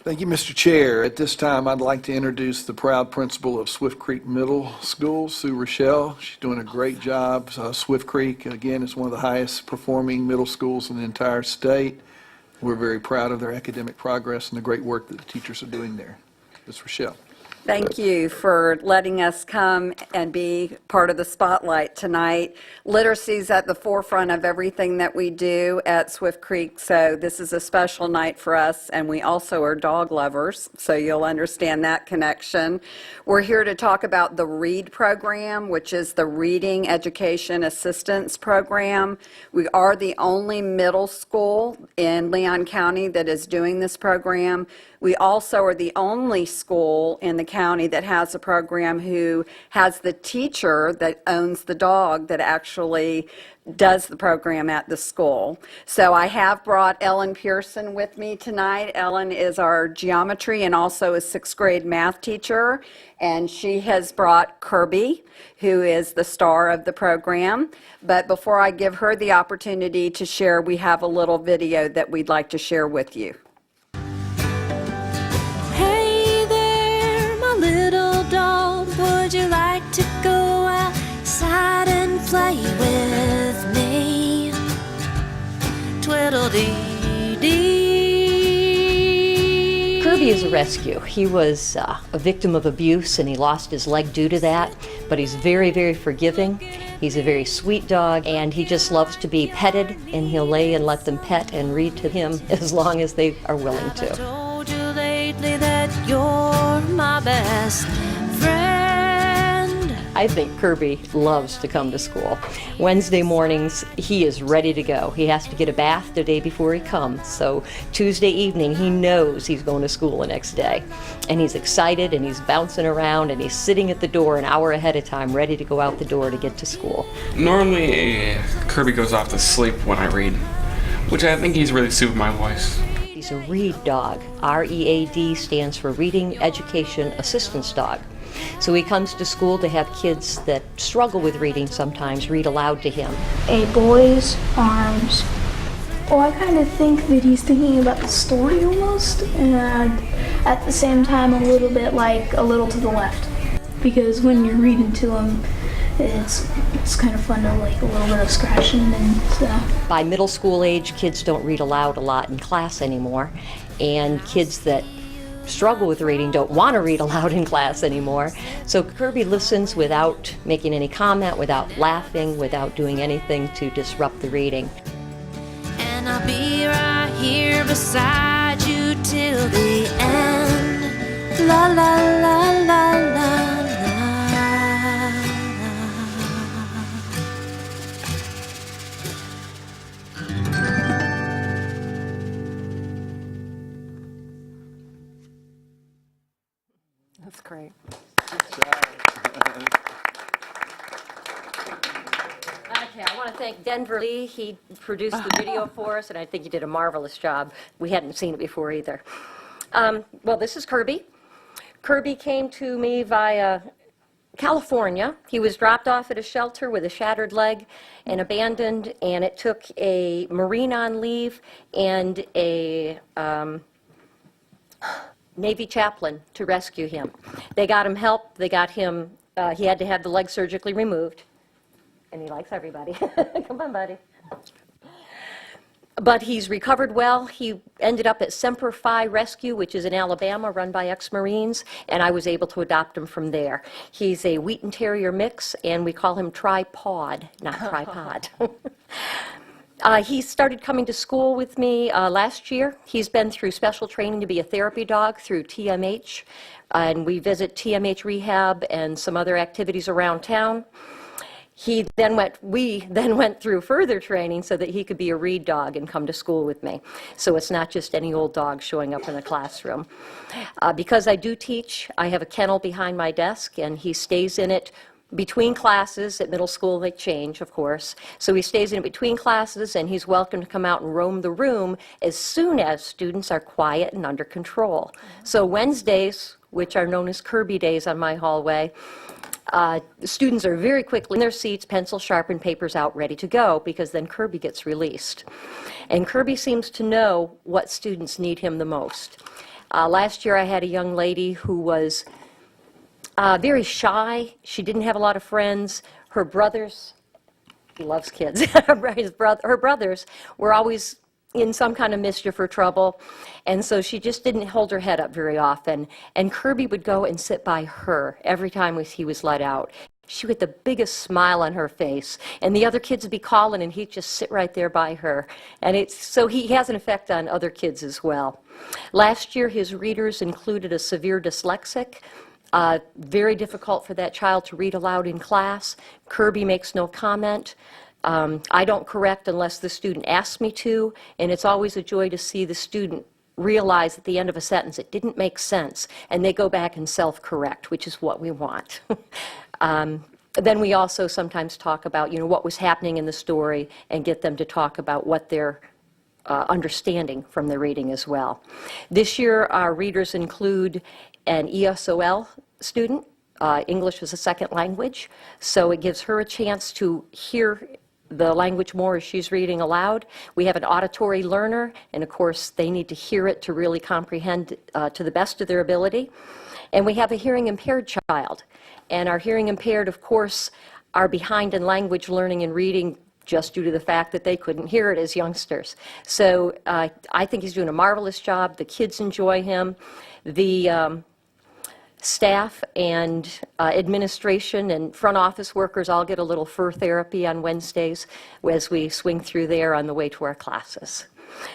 Thank you, Mr. Chair. At this time, I'd like to introduce the proud principal of Swift Creek Middle School, Sue Rishell. She's doing a great job. Swift Creek, again, is one of the highest performing middle schools in the entire state. We're very proud of their academic progress and the great work that the teachers are doing there. Ms. Rishell. Thank you for letting us come and be part of the spotlight tonight. Literacy is at the forefront of everything that we do at Swift Creek, so this is a special night for us, and we also are dog lovers, so you'll understand that connection. We're here to talk about the READ program, which is the Reading Education Assistance Program. We are the only middle school in Leon County that is doing this program. We also are the only school in the county that has a program who has the teacher that owns the dog that actually does the program at the school. So I have brought Ellen Pearson with me tonight. Ellen is our geometry and also a 6th grade math teacher, and she has brought Kirby, who is the star of the program. But before I give her the opportunity to share, we have a little video that we'd like to share with you. Would you like to go outside and play with me? Twiddle-dee-dee. Kirby is a rescue. He was a victim of abuse and he lost his leg due to that, but he's very, very forgiving. He's a very sweet dog and he just loves to be petted, and he'll lay and let them pet and read to him as long as they are willing to. I told you lately that you're my best friend. I think Kirby loves to come to school. Wednesday mornings, he is ready to go. He has to get a bath the day before he comes, so Tuesday evening he knows he's going to school the next day. And he's excited and he's bouncing around and he's sitting at the door an hour ahead of time ready to go out the door to get to school. Normally, Kirby goes off to sleep when I read, which I think he's really soothed my voice. He's a READ dog. READ stands for Reading Education Assistance Dog. So he comes to school to have kids that struggle with reading sometimes read aloud to him. A boy's arms. Well, I kind of think that he's thinking about the story almost, and at the same time a little bit like a little to the left. Because when you're reading to him, it's kind of fun to like a little bit of scratching and stuff. By middle school age, kids don't read aloud a lot in class anymore, and kids that struggle with reading don't want to read aloud in class anymore. So Kirby listens without making any comment, without laughing, without doing anything to disrupt the reading. And I'll be right here beside you till the end. La la la la la la. That's great. Okay, I want to thank Denver Lee. He produced the video for us, and I think he did a marvelous job. We hadn't seen it before either. Well, this is Kirby. Kirby came to me via California. He was dropped off at a shelter with a shattered leg and abandoned, and it took a Marine on leave and a Navy chaplain to rescue him. They got him help. They got him, he had to have the leg surgically removed. And he likes everybody. Come on, buddy. But he's recovered well. He ended up at Semper Fi Rescue, which is in Alabama, run by ex-Marines, and I was able to adopt him from there. He's a Wheaten Terrier mix, and we call him Tripod, not Tripod. He started coming to school with me last year. He's been through special training to be a therapy dog through TMH, and we visit TMH rehab and some other activities around town. We then went through further training so that he could be a READ dog and come to school with me. So it's not just any old dog showing up in a classroom. Because I do teach, I have a kennel behind my desk, and he stays in it between classes. At middle school they change, of course. So he stays in between classes, and he's welcome to come out and roam the room as soon as students are quiet and under control. So Wednesdays, which are known as Kirby days on my hallway, students are very quickly in their seats, pencil sharpened, papers out, ready to go, because then Kirby gets released. And Kirby seems to know what students need him the most. Last year, I had a young lady who was very shy. She didn't have a lot of friends. Her brothers, he loves kids. Her brothers were always in some kind of mischief or trouble, and so she just didn't hold her head up very often. And Kirby would go and sit by her every time he was let out. She had the biggest smile on her face, and the other kids would be calling, and he'd just sit right there by her. And so he has an effect on other kids as well. Last year, his readers included a severe dyslexic. Very difficult for that child to read aloud in class. Kirby makes no comment. I don't correct unless the student asks me to, and it's always a joy to see the student realize at the end of a sentence it didn't make sense, and they go back and self-correct, which is what we want. Then we also sometimes talk about, what was happening in the story and get them to talk about what they're understanding from the reading as well. This year, our readers include an ESOL student, English as a second language, so it gives her a chance to hear the language more as she's reading aloud. We have an auditory learner, and of course they need to hear it to really comprehend to the best of their ability. And we have a hearing impaired child, and our hearing impaired, of course, are behind in language learning and reading just due to the fact that they couldn't hear it as youngsters. So I think he's doing a marvelous job. The kids enjoy him. The staff and administration and front office workers all get a little fur therapy on Wednesdays as we swing through there on the way to our classes.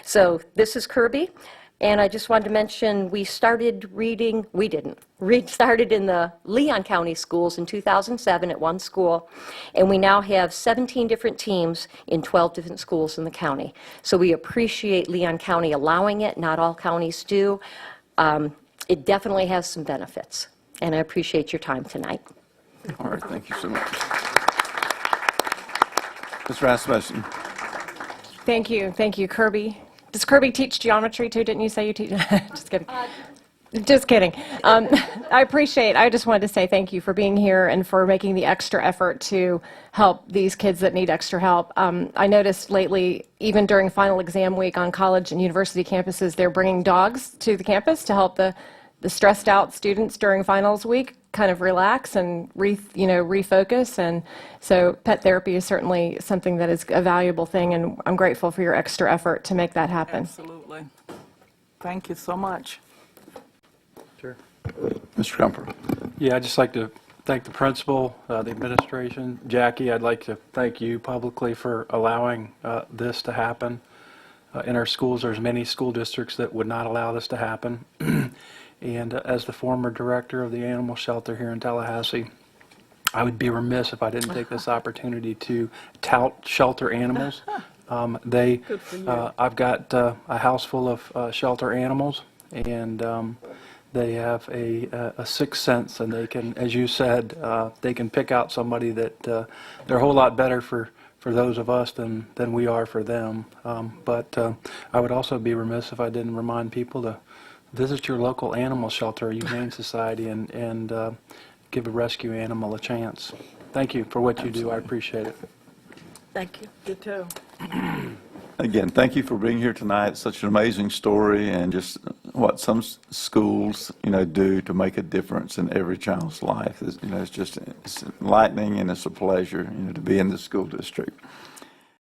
So this is Kirby, and I just wanted to mention we started reading, started in the Leon County schools in 2007 at one school, and we now have 17 different teams in 12 different schools in the county. So we appreciate Leon County allowing it. Not all counties do. It definitely has some benefits, and I appreciate your time tonight. All right, thank you so much. Ms. Rasmussen. Thank you, Kirby. Does Kirby teach geometry too? Didn't you say you teach? Just kidding. Just kidding. I just wanted to say thank you for being here and for making the extra effort to help these kids that need extra help. I noticed lately, even during final exam week on college and university campuses, they're bringing dogs to the campus to help the stressed out students during finals week kind of relax and refocus. And so pet therapy is certainly something that is a valuable thing, and I'm grateful for your extra effort to make that happen. Absolutely. Thank you so much. Sure. Mr. Comfort. Yeah, I'd just like to thank the principal, the administration. Jackie, I'd like to thank you publicly for allowing this to happen. In our schools, there's many school districts that would not allow this to happen. And as the former director of the animal shelter here in Tallahassee, I would be remiss if I didn't take this opportunity to tout shelter animals. Good for you. I've got a house full of shelter animals, and they have a sixth sense, and they can, as you said, they can pick out somebody that they're a whole lot better for those of us than we are for them. But I would also be remiss if I didn't remind people to visit your local animal shelter or humane society and give a rescue animal a chance. Thank you for what you do. I appreciate it. Thank you. You too. Again, thank you for being here tonight. It's such an amazing story, and just what some schools, do to make a difference in every child's life. It's just it's enlightening, and it's a pleasure, to be in the school district.